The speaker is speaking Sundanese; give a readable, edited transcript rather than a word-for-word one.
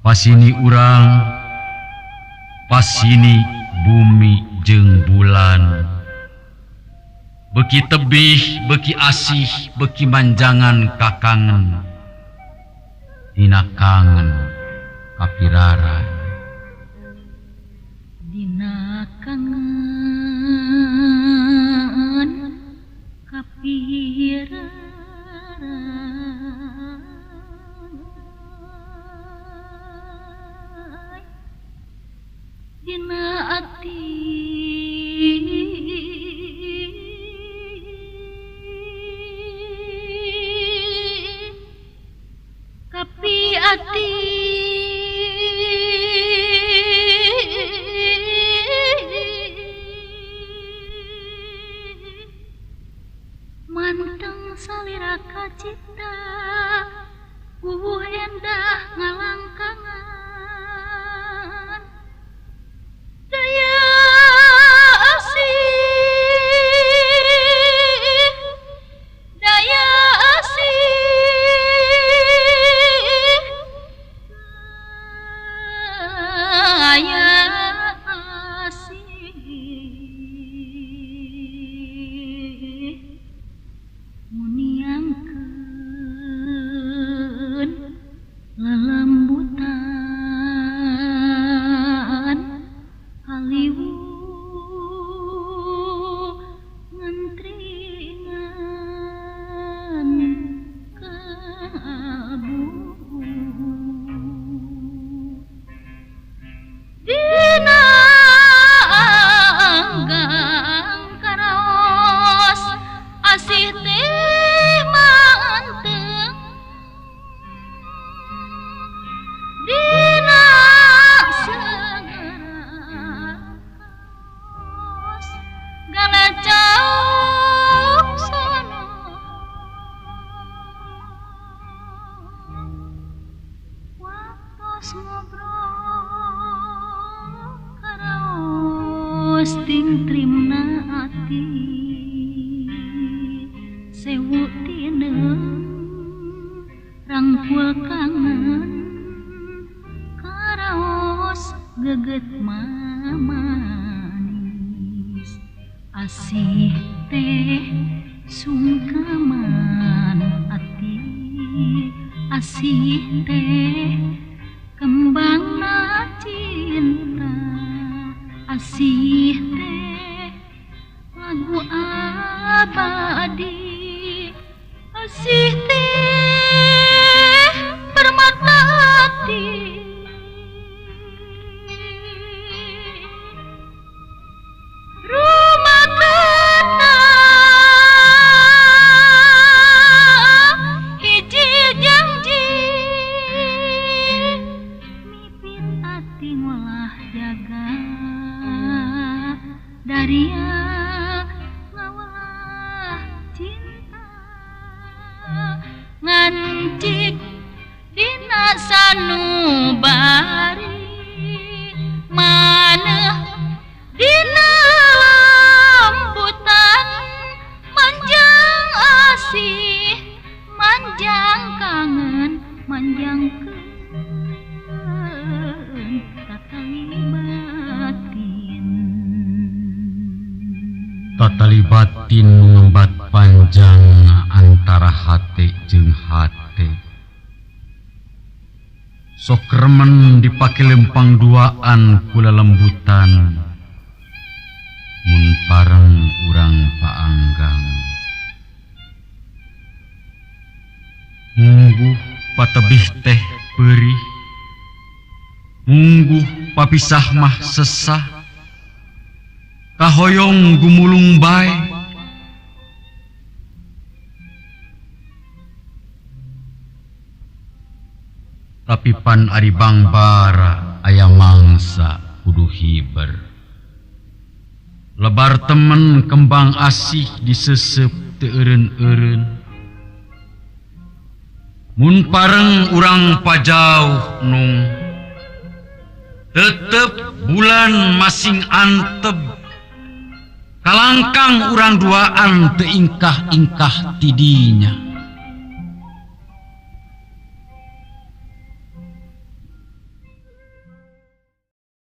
Pasini urang, pasini bumi jeung bulan. Beki tebih, beki asih, beki manjangan kakangen. Dina kangen kapiraran. Dina kangen kapiraran. Dina ati kapi ati manteng salira kacita endah ngalangkangan daya asih daya asih daya asih muniangkeun lelembutan haliwu ngentringan kabu dina anggang karaos asih teh manteng dina sengeraos galacau sono waktos ngobrol karaos ting trimna ati sewu tineng rangkul kangen karaos geget mamanis asih teh sungkaman ati asih teh kembangna cinta asih teh lagu abadi asih teh permata hati rumah tenang hiji janji mipit hati ngolah jaga daria ngawalah cinta ngancik dina sanubari maneh dina lambutan manjang asih manjang kangen manjangkeun Tatali batin mengembat panjang antara hate jeung hate. Sok remen dipake lempang duaan kula lembutan. Mun pareng urang paanggang. Mungguh patebih teh perih. Mungguh papisah mah sesah. Kahoyong gumulung bae. Tapi pan ari bangbara aya mangsa kudu hiber. Lebar temen kembang asih disesep teu eureun-eureun. Mun pareng urang pajauh nung tetep bulan masing anteb. Kalangkang urang duaan teu ingkah-ingkah tidinya.